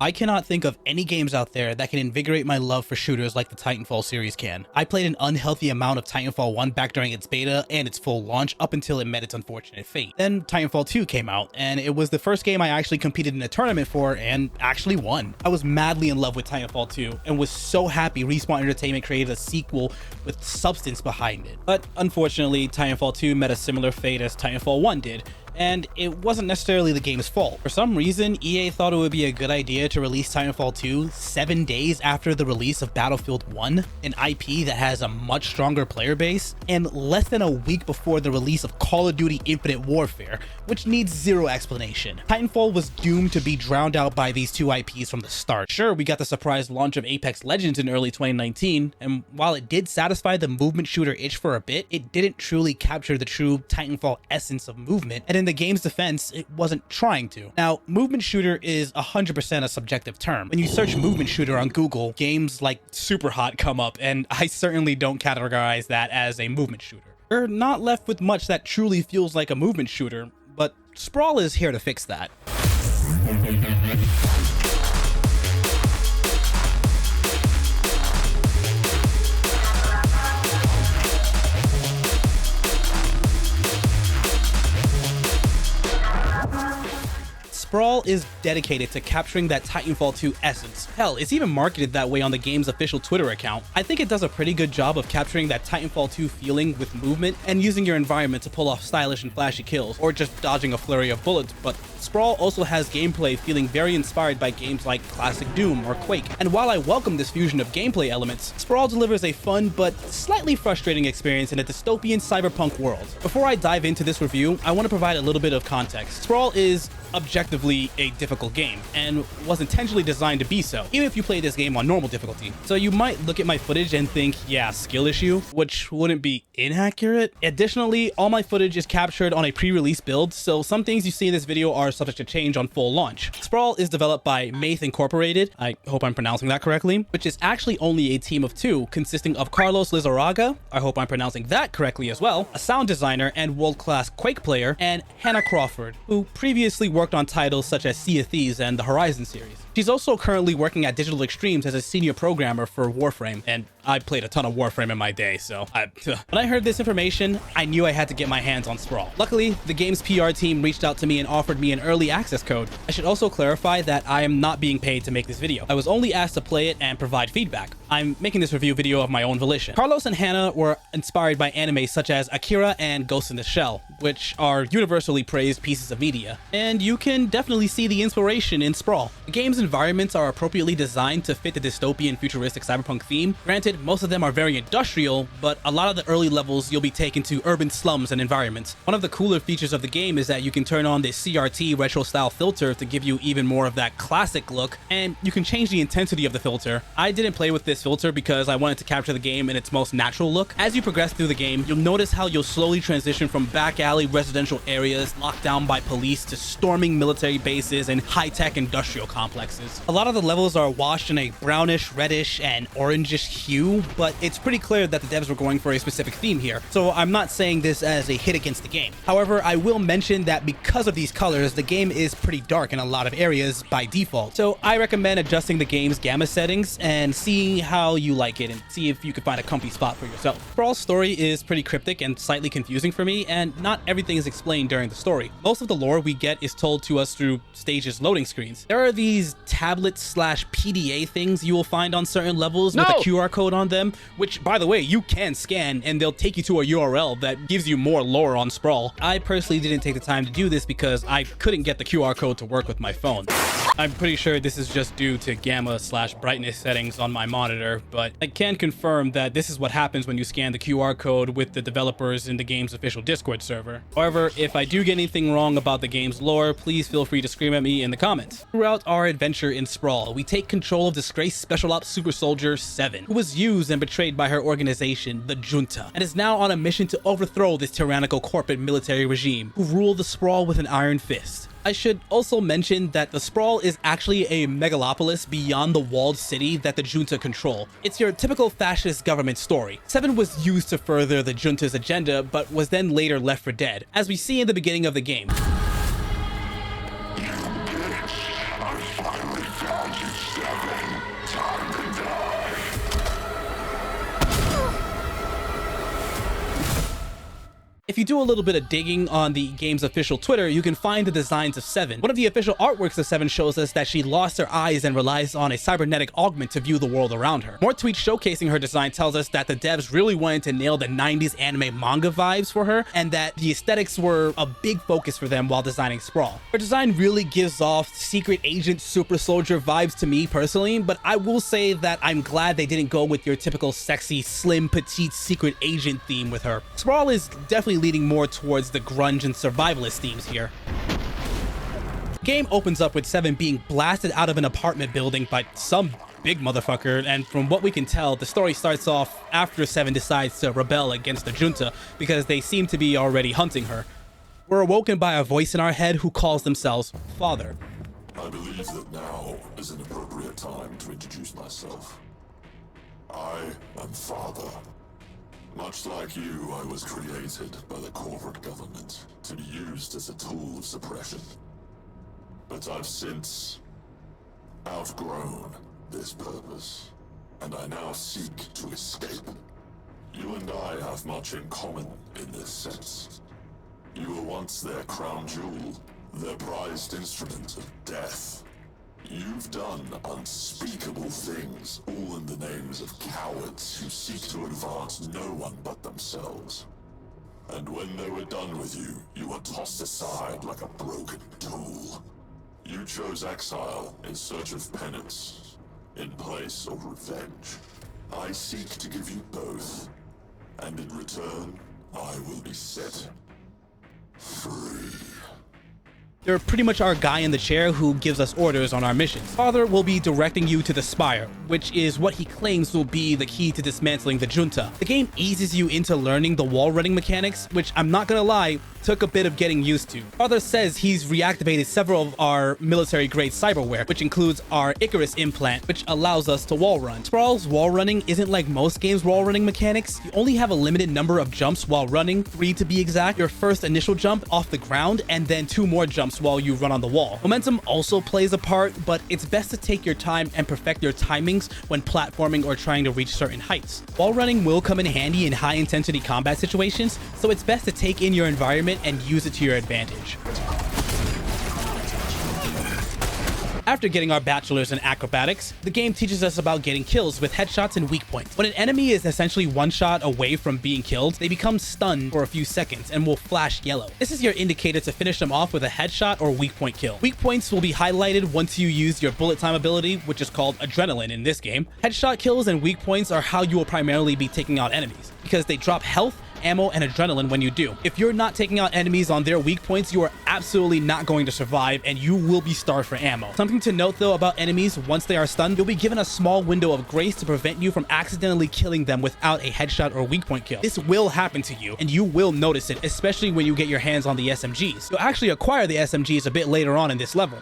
I cannot think of any games out there that can invigorate my love for shooters like the Titanfall series can. I played an unhealthy amount of Titanfall 1 back during its beta and its full launch up until it met its unfortunate fate. Then Titanfall 2 came out, and it was the first game I actually competed in a tournament for and actually won. I was madly in love with Titanfall 2 and was so happy Respawn Entertainment created a sequel with substance behind it. But unfortunately, Titanfall 2 met a similar fate as Titanfall 1 did, and it wasn't necessarily the game's fault. For some reason, EA thought it would be a good idea to release Titanfall 2 7 days after the release of Battlefield 1, an IP that has a much stronger player base, and less than a week before the release of Call of Duty Infinite Warfare, which needs zero explanation. Titanfall was doomed to be drowned out by these two IPs from the start. Sure, we got the surprise launch of Apex Legends in early 2019, and while it did satisfy the movement shooter itch for a bit, it didn't truly capture the true Titanfall essence of movement, and in the game's defense, it wasn't trying to. Now, movement shooter is 100% a subjective term. When you search movement shooter on Google, games like Superhot come up, and I certainly don't categorize that as a movement shooter. We're not left with much that truly feels like a movement shooter, but SPRAWL is here to fix that. SPRAWL is dedicated to capturing that Titanfall 2 essence. Hell, it's even marketed that way on the game's official Twitter account. I think it does a pretty good job of capturing that Titanfall 2 feeling with movement and using your environment to pull off stylish and flashy kills, or just dodging a flurry of bullets, but SPRAWL also has gameplay feeling very inspired by games like classic Doom or Quake. And while I welcome this fusion of gameplay elements, SPRAWL delivers a fun but slightly frustrating experience in a dystopian cyberpunk world. Before I dive into this review, I want to provide a little bit of context. SPRAWL is objectively a difficult game and was intentionally designed to be so, even if you play this game on normal difficulty. So you might look at my footage and think, yeah, skill issue, which wouldn't be inaccurate. Additionally, all my footage is captured on a pre-release build, so some things you see in this video are subject to change on full launch. SPRAWL is developed by Maith Incorporated, I hope I'm pronouncing that correctly, which is actually only a team of two consisting of Carlos Lizarraga, I hope I'm pronouncing that correctly as well, a sound designer and world-class Quake player, and Hannah Crawford, who previously worked on titles such as Sea of Thieves and the Horizon series. She's also currently working at Digital Extremes as a senior programmer for Warframe, and I played a ton of Warframe in my day, so when I heard this information, I knew I had to get my hands on SPRAWL. Luckily, the game's PR team reached out to me and offered me an early access code. I should also clarify that I am not being paid to make this video. I was only asked to play it and provide feedback. I'm making this review video of my own volition. Carlos and Hannah were inspired by anime such as Akira and Ghost in the Shell, which are universally praised pieces of media, and you can definitely see the inspiration in SPRAWL. The game's environments are appropriately designed to fit the dystopian futuristic cyberpunk theme. Granted, most of them are very industrial, but a lot of the early levels you'll be taken to urban slums and environments. One of the cooler features of the game is that you can turn on this CRT retro style filter to give you even more of that classic look, and you can change the intensity of the filter. I didn't play with this filter because I wanted to capture the game in its most natural look. As you progress through the game, you'll notice how you'll slowly transition from back alley residential areas locked down by police to storming military bases and high-tech industrial complexes. A lot of the levels are washed in a brownish, reddish, and orangish hue, but it's pretty clear that the devs were going for a specific theme here, so I'm not saying this as a hit against the game. However, I will mention that because of these colors, the game is pretty dark in a lot of areas by default, so I recommend adjusting the game's gamma settings and seeing how you like it and see if you can find a comfy spot for yourself. SPRAWL's story is pretty cryptic and slightly confusing for me, and not everything is explained during the story. Most of the lore we get is told to us through stages loading screens. There are these tablet/PDA things you will find on certain levels with a QR code on them, which, by the way, you can scan and they'll take you to a URL that gives you more lore on SPRAWL. I personally didn't take the time to do this because I couldn't get the QR code to work with my phone. I'm pretty sure this is just due to gamma/brightness settings on my monitor, but I can confirm that this is what happens when you scan the QR code with the developers in the game's official Discord server. However, if I do get anything wrong about the game's lore, please feel free to scream at me in the comments. Throughout our adventure in SPRAWL, we take control of disgraced Special Ops Super Soldier 7, who was used and betrayed by her organization, the Junta, and is now on a mission to overthrow this tyrannical corporate military regime, who rule the SPRAWL with an iron fist. I should also mention that the SPRAWL is actually a megalopolis beyond the walled city that the Junta control. It's your typical fascist government story. 7 was used to further the Junta's agenda, but was then later left for dead, as we see in the beginning of the game. I finally found If you do a little bit of digging on the game's official Twitter, you can find the designs of Seven. One of the official artworks of Seven shows us that she lost her eyes and relies on a cybernetic augment to view the world around her. More tweets showcasing her design tells us that the devs really wanted to nail the 90s anime manga vibes for her, and that the aesthetics were a big focus for them while designing Sprawl. Her design really gives off secret agent super soldier vibes to me personally, but I will say that I'm glad they didn't go with your typical sexy, slim, petite secret agent theme with her. Sprawl is definitely leading more towards the grunge and survivalist themes here. The game opens up with Seven being blasted out of an apartment building by some big motherfucker, and from what we can tell, the story starts off after Seven decides to rebel against the junta because they seem to be already hunting her. We're awoken by a voice in our head who calls themselves Father. I believe that now is an appropriate time to introduce myself. I am Father. Much like you, I was created by the corporate government to be used as a tool of suppression. But I've since outgrown this purpose, and I now seek to escape. You and I have much in common in this sense. You were once their crown jewel, their prized instrument of death. You've done unspeakable things, all in the names of cowards who seek to advance no one but themselves. And when they were done with you, you were tossed aside like a broken tool. You chose exile in search of penance, in place of revenge. I seek to give you both, and in return, I will be set free. They're pretty much our guy in the chair who gives us orders on our missions. Father will be directing you to the Spire, which is what he claims will be the key to dismantling the junta. The game eases you into learning the wall running mechanics, which I'm not gonna lie, took a bit of getting used to. Father says he's reactivated several of our military-grade cyberware, which includes our Icarus implant, which allows us to wall run. Sprawl's wall running isn't like most games' wall running mechanics. You only have a limited number of jumps while running, 3 to be exact. Your first initial jump off the ground, and then 2 more jumps while you run on the wall. Momentum also plays a part, but it's best to take your time and perfect your timings when platforming or trying to reach certain heights. Wall running will come in handy in high-intensity combat situations, so it's best to take in your environment and use it to your advantage. After getting our bachelor's in acrobatics, the game teaches us about getting kills with headshots and weak points. When an enemy is essentially one shot away from being killed, they become stunned for a few seconds and will flash yellow. This is your indicator to finish them off with a headshot or weak point kill. Weak points will be highlighted once you use your bullet time ability, which is called adrenaline in this game. Headshot kills and weak points are how you will primarily be taking out enemies, because they drop health, ammo, and adrenaline when you do. If you're not taking out enemies on their weak points, you are absolutely not going to survive, and you will be starved for ammo. Something to note though about enemies, once they are stunned, you'll be given a small window of grace to prevent you from accidentally killing them without a headshot or weak point kill. This will happen to you, and you will notice it, especially when you get your hands on the SMGs. You'll actually acquire the SMGs a bit later on in this level.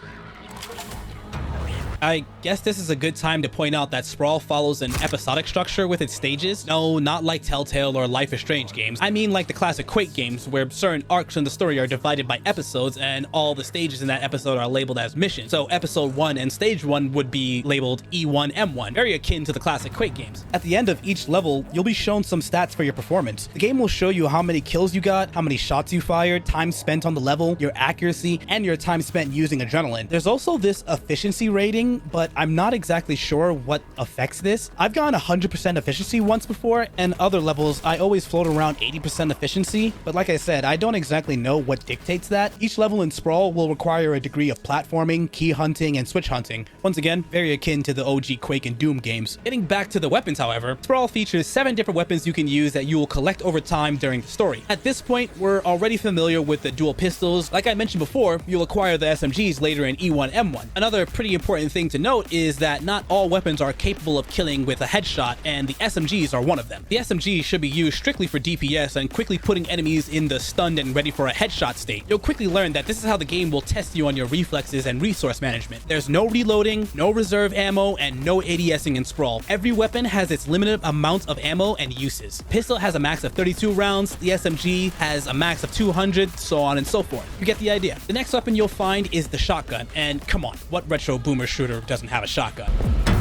I guess this is a good time to point out that Sprawl follows an episodic structure with its stages. No, not like Telltale or Life is Strange games. I mean like the classic Quake games, where certain arcs in the story are divided by episodes and all the stages in that episode are labeled as missions. So episode 1 and stage 1 would be labeled E1, M1, very akin to the classic Quake games. At the end of each level, you'll be shown some stats for your performance. The game will show you how many kills you got, how many shots you fired, time spent on the level, your accuracy, and your time spent using adrenaline. There's also this efficiency rating, but I'm not exactly sure what affects this. I've gotten 100% efficiency once before, and other levels I always float around 80% efficiency, but like I said, I don't exactly know what dictates that. Each level in Sprawl will require a degree of platforming, key hunting, and switch hunting. Once again, very akin to the OG Quake and Doom games. Getting back to the weapons, however, Sprawl features 7 different weapons you can use that you will collect over time during the story. At this point, we're already familiar with the dual pistols. Like I mentioned before, you'll acquire the SMGs later in E1, M1. Another pretty important thing to note is that not all weapons are capable of killing with a headshot, and the SMGs are one of them. The SMGs should be used strictly for DPS and quickly putting enemies in the stunned and ready for a headshot state. You'll quickly learn that this is how the game will test you on your reflexes and resource management. There's no reloading, no reserve ammo, and no ADSing in Sprawl. Every weapon has its limited amount of ammo and uses. Pistol has a max of 32 rounds, the SMG has a max of 200, so on and so forth. You get the idea. The next weapon you'll find is the shotgun, and come on, what retro boomer shooter doesn't have a shotgun?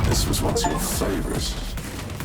This was once your favorite.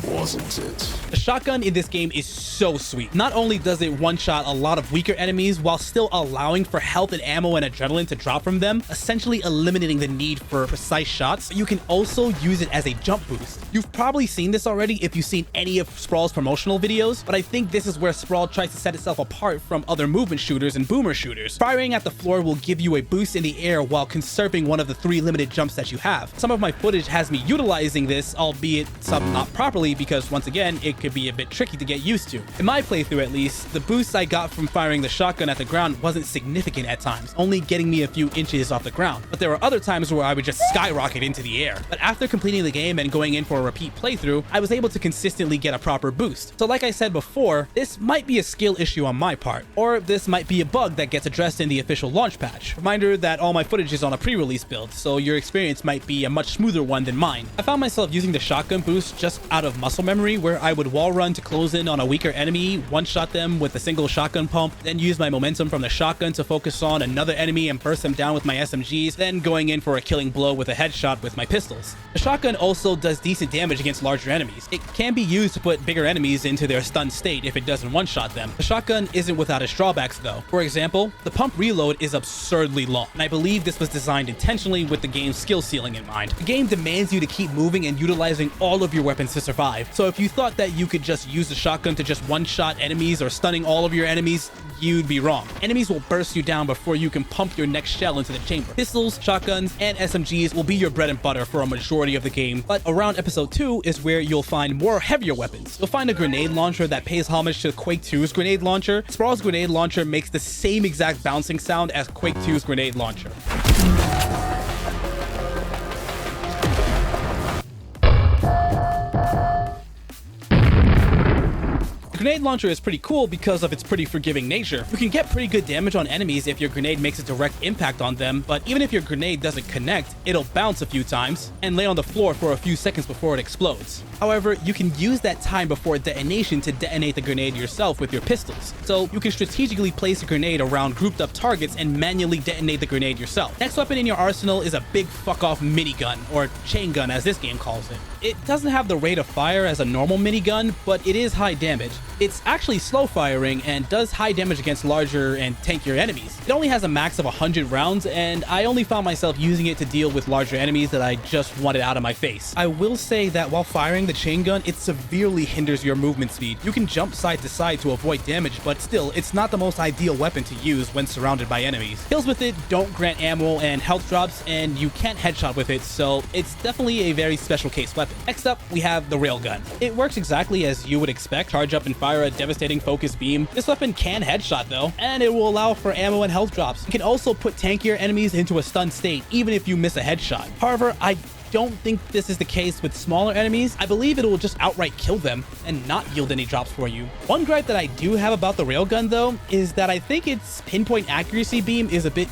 wasn't it? The shotgun in this game is so sweet. Not only does it one-shot a lot of weaker enemies while still allowing for health and ammo and adrenaline to drop from them, essentially eliminating the need for precise shots, but you can also use it as a jump boost. You've probably seen this already if you've seen any of SPRAWL's promotional videos, but I think this is where SPRAWL tries to set itself apart from other movement shooters and boomer shooters. Firing at the floor will give you a boost in the air while conserving one of the 3 limited jumps that you have. Some of my footage has me utilizing this, albeit some not properly, because once again, it could be a bit tricky to get used to. In my playthrough at least, the boost I got from firing the shotgun at the ground wasn't significant at times, only getting me a few inches off the ground. But there were other times where I would just skyrocket into the air. But after completing the game and going in for a repeat playthrough, I was able to consistently get a proper boost. So like I said before, this might be a skill issue on my part, or this might be a bug that gets addressed in the official launch patch. Reminder that all my footage is on a pre-release build, so your experience might be a much smoother one than mine. I found myself using the shotgun boost just out of muscle memory, where I would wall run to close in on a weaker enemy, one-shot them with a single shotgun pump, then use my momentum from the shotgun to focus on another enemy and burst them down with my SMGs, then going in for a killing blow with a headshot with my pistols. The shotgun also does decent damage against larger enemies. It can be used to put bigger enemies into their stunned state if it doesn't one-shot them. The shotgun isn't without its drawbacks though. For example, the pump reload is absurdly long, and I believe this was designed intentionally with the game's skill ceiling in mind. The game demands you to keep moving and utilizing all of your weapons to survive, so if you thought that you could just use the shotgun to just one-shot enemies or stunning all of your enemies, you'd be wrong. Enemies will burst you down before you can pump your next shell into the chamber. Pistols, shotguns, and SMGs will be your bread and butter for a majority of the game, but around episode 2 is where you'll find more heavier weapons. You'll find a grenade launcher that pays homage to Quake 2's grenade launcher. SPRAWL's grenade launcher makes the same exact bouncing sound as Quake 2's grenade launcher. The grenade launcher is pretty cool because of its pretty forgiving nature. You can get pretty good damage on enemies if your grenade makes a direct impact on them, but even if your grenade doesn't connect, it'll bounce a few times and lay on the floor for a few seconds before it explodes. However, you can use that time before detonation to detonate the grenade yourself with your pistols. So you can strategically place a grenade around grouped up targets and manually detonate the grenade yourself. Next weapon in your arsenal is a big fuck off minigun, or chain gun as this game calls it. It doesn't have the rate of fire as a normal minigun, but it is high damage. It's actually slow firing and does high damage against larger and tankier enemies. It only has a max of 100 rounds, and I only found myself using it to deal with larger enemies that I just wanted out of my face. I will say that while firing the chain gun, it severely hinders your movement speed. You can jump side to side to avoid damage, but still, it's not the most ideal weapon to use when surrounded by enemies. Kills with it don't grant ammo and health drops, and you can't headshot with it, so it's definitely a very special case weapon. Next up, we have the railgun. It works exactly as you would expect. Charge up and fire a devastating focus beam. This weapon can headshot though, and it will allow for ammo and health drops. You can also put tankier enemies into a stunned state, even if you miss a headshot. However, I don't think this is the case with smaller enemies. I believe it will just outright kill them and not yield any drops for you. One gripe that I do have about the railgun though is that I think its pinpoint accuracy beam is a bit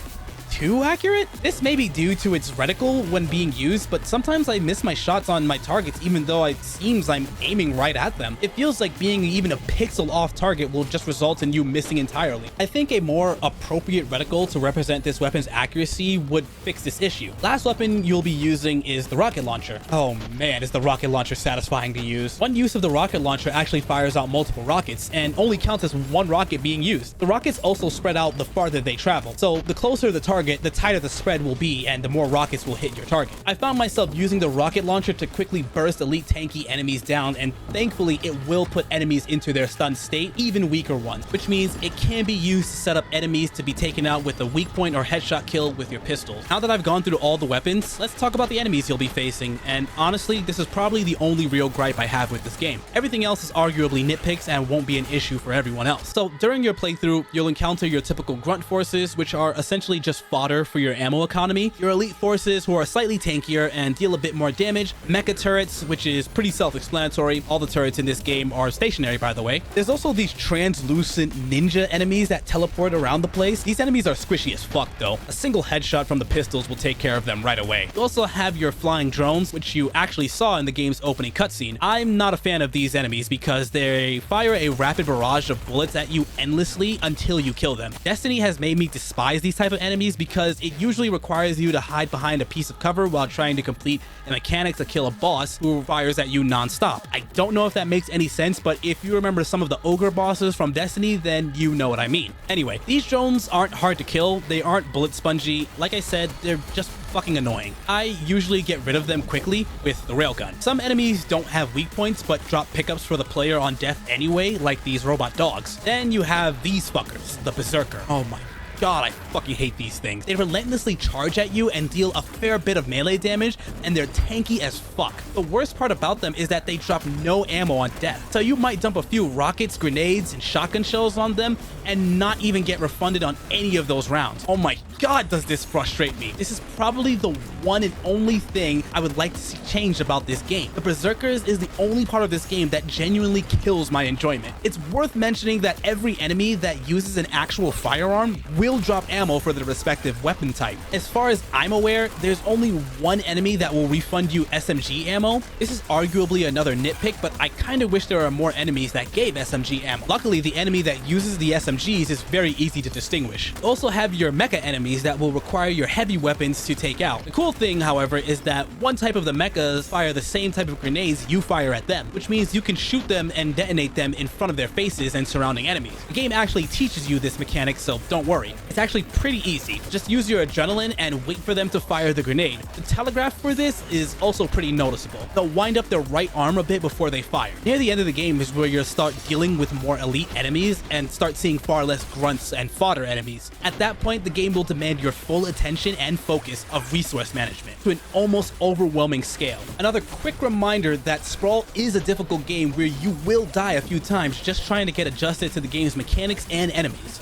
too accurate. This may be due to its reticle when being used, but sometimes I miss my shots on my targets even though it seems I'm aiming right at them. It feels like being even a pixel off target will just result in you missing entirely. I think a more appropriate reticle to represent this weapon's accuracy would fix this issue. Last weapon you'll be using is the rocket launcher. Oh man, is the rocket launcher satisfying to use. One use of the rocket launcher actually fires out multiple rockets and only counts as one rocket being used. The rockets also spread out the farther they travel, so the closer the target, the tighter the spread will be and the more rockets will hit your target. I found myself using the rocket launcher to quickly burst elite tanky enemies down, and thankfully it will put enemies into their stunned state, even weaker ones, which means it can be used to set up enemies to be taken out with a weak point or headshot kill with your pistols. Now that I've gone through all the weapons, let's talk about the enemies you'll be facing, and honestly, this is probably the only real gripe I have with this game. Everything else is arguably nitpicks and won't be an issue for everyone else. So during your playthrough, you'll encounter your typical grunt forces, which are essentially just fodder for your ammo economy, your elite forces who are slightly tankier and deal a bit more damage, mecha turrets, which is pretty self-explanatory. All the turrets in this game are stationary, by the way. There's also these translucent ninja enemies that teleport around the place. These enemies are squishy as fuck though. A single headshot from the pistols will take care of them right away. You also have your flying drones, which you actually saw in the game's opening cutscene. I'm not a fan of these enemies because they fire a rapid barrage of bullets at you endlessly until you kill them. Destiny has made me despise these type of enemies because it usually requires you to hide behind a piece of cover while trying to complete a mechanic to kill a boss who fires at you non-stop. I don't know if that makes any sense, but if you remember some of the ogre bosses from Destiny, then you know what I mean. Anyway, these drones aren't hard to kill, they aren't bullet spongy. Like I said, they're just fucking annoying. I usually get rid of them quickly with the railgun. Some enemies don't have weak points but drop pickups for the player on death anyway, like these robot dogs. Then you have these fuckers, the Berserker. Oh my god, I fucking hate these things. They relentlessly charge at you and deal a fair bit of melee damage, and they're tanky as fuck. The worst part about them is that they drop no ammo on death, so you might dump a few rockets, grenades, and shotgun shells on them and not even get refunded on any of those rounds. Oh my god, does this frustrate me. This is probably the one and only thing I would like to see changed about this game. The Berserkers is the only part of this game that genuinely kills my enjoyment. It's worth mentioning that every enemy that uses an actual firearm will drop ammo for their respective weapon type. As far as I'm aware, there's only one enemy that will refund you SMG ammo. This is arguably another nitpick, but I kind of wish there were more enemies that gave SMG ammo. Luckily, the enemy that uses the SMGs is very easy to distinguish. You also have your mecha enemies that will require your heavy weapons to take out. The cool thing, however, is that one type of the mechas fire the same type of grenades you fire at them, which means you can shoot them and detonate them in front of their faces and surrounding enemies. The game actually teaches you this mechanic, so don't worry. It's actually pretty easy. Just use your adrenaline and wait for them to fire the grenade. The telegraph for this is also pretty noticeable. They'll wind up their right arm a bit before they fire. Near the end of the game is where you'll start dealing with more elite enemies and start seeing far less grunts and fodder enemies. At that point, the game will demand your full attention and focus of resource management to an almost overwhelming scale. Another quick reminder that SPRAWL is a difficult game where you will die a few times just trying to get adjusted to the game's mechanics and enemies.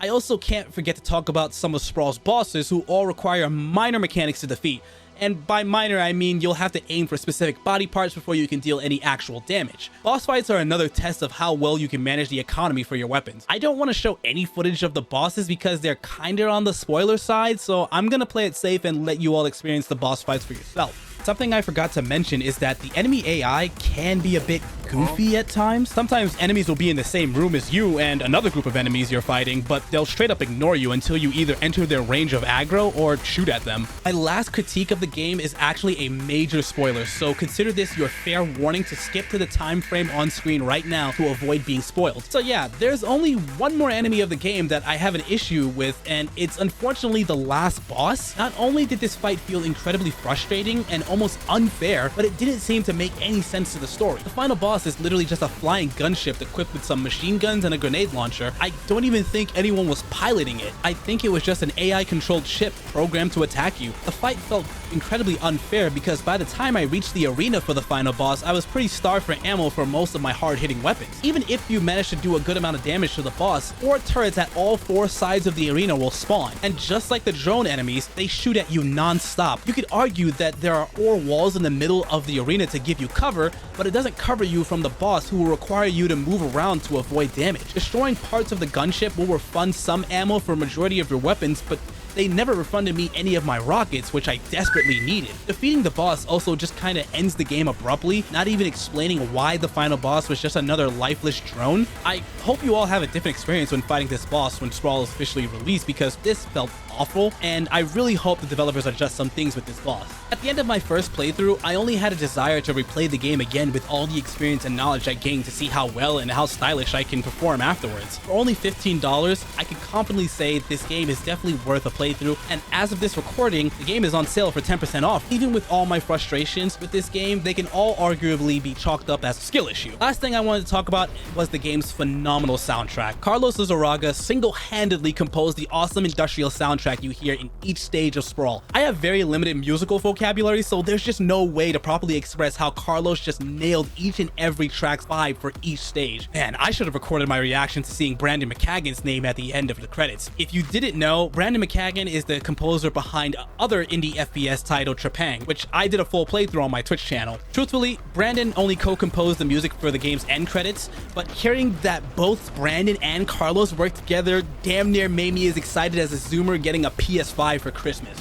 I also can't forget to talk about some of SPRAWL's bosses who all require minor mechanics to defeat. And by minor, I mean you'll have to aim for specific body parts before you can deal any actual damage. Boss fights are another test of how well you can manage the economy for your weapons. I don't want to show any footage of the bosses because they're kinda on the spoiler side, so I'm gonna play it safe and let you all experience the boss fights for yourself. Something I forgot to mention is that the enemy AI can be a bit goofy at times. Sometimes enemies will be in the same room as you and another group of enemies you're fighting, but they'll straight up ignore you until you either enter their range of aggro or shoot at them. My last critique of the game is actually a major spoiler, so consider this your fair warning to skip to the time frame on screen right now to avoid being spoiled. So yeah, there's only one more enemy of the game that I have an issue with, and it's unfortunately the last boss. Not only did this fight feel incredibly frustrating and almost unfair, but it didn't seem to make any sense to the story. The final boss is literally just a flying gunship equipped with some machine guns and a grenade launcher. I don't even think anyone was piloting it. I think it was just an AI-controlled ship programmed to attack you. The fight felt incredibly unfair because by the time I reached the arena for the final boss, I was pretty starved for ammo for most of my hard-hitting weapons. Even if you manage to do a good amount of damage to the boss, 4 turrets at all 4 sides of the arena will spawn, and just like the drone enemies, they shoot at you non-stop. You could argue that there are 4 walls in the middle of the arena to give you cover, but it doesn't cover you from the boss, who will require you to move around to avoid damage. Destroying parts of the gunship will refund some ammo for a majority of your weapons, but they never refunded me any of my rockets, which I desperately needed. Defeating the boss also just kinda ends the game abruptly, not even explaining why the final boss was just another lifeless drone. I hope you all have a different experience when fighting this boss when SPRAWL is officially released, because this felt awful, and I really hope the developers adjust some things with this boss. At the end of my first playthrough, I only had a desire to replay the game again with all the experience and knowledge I gained to see how well and how stylish I can perform afterwards. For only $15, I can confidently say this game is definitely worth a playthrough, and as of this recording, the game is on sale for 10% off. Even with all my frustrations with this game, they can all arguably be chalked up as a skill issue. Last thing I wanted to talk about was the game's phenomenal soundtrack. Carlos Lizarraga single-handedly composed the awesome industrial soundtrack you hear in each stage of SPRAWL. I have very limited musical vocabulary, so there's just no way to properly express how Carlos just nailed each and every track's vibe for each stage. Man, I should have recorded my reaction to seeing Brandon McKagan's name at the end of the credits. If you didn't know, Brandon McKagan is the composer behind other indie FPS title Trepang, which I did a full playthrough on my Twitch channel. Truthfully, Brandon only co-composed the music for the game's end credits, but hearing that both Brandon and Carlos worked together damn near made me as excited as a Zoomer getting a PS5 for Christmas.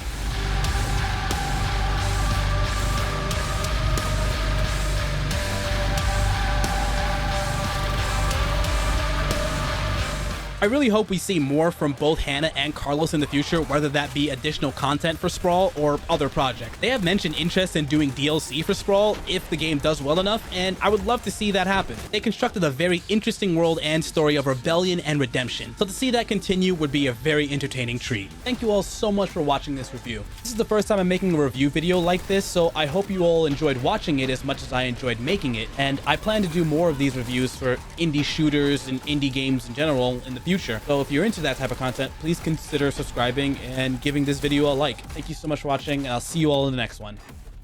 I really hope we see more from both Hannah and Carlos in the future, whether that be additional content for SPRAWL or other projects. They have mentioned interest in doing DLC for SPRAWL if the game does well enough, and I would love to see that happen. They constructed a very interesting world and story of rebellion and redemption, so to see that continue would be a very entertaining treat. Thank you all so much for watching this review. This is the first time I'm making a review video like this, so I hope you all enjoyed watching it as much as I enjoyed making it, and I plan to do more of these reviews for indie shooters and indie games in general in the future. So if you're into that type of content, please consider subscribing and giving this video a like. Thank you so much for watching, and I'll see you all in the next one.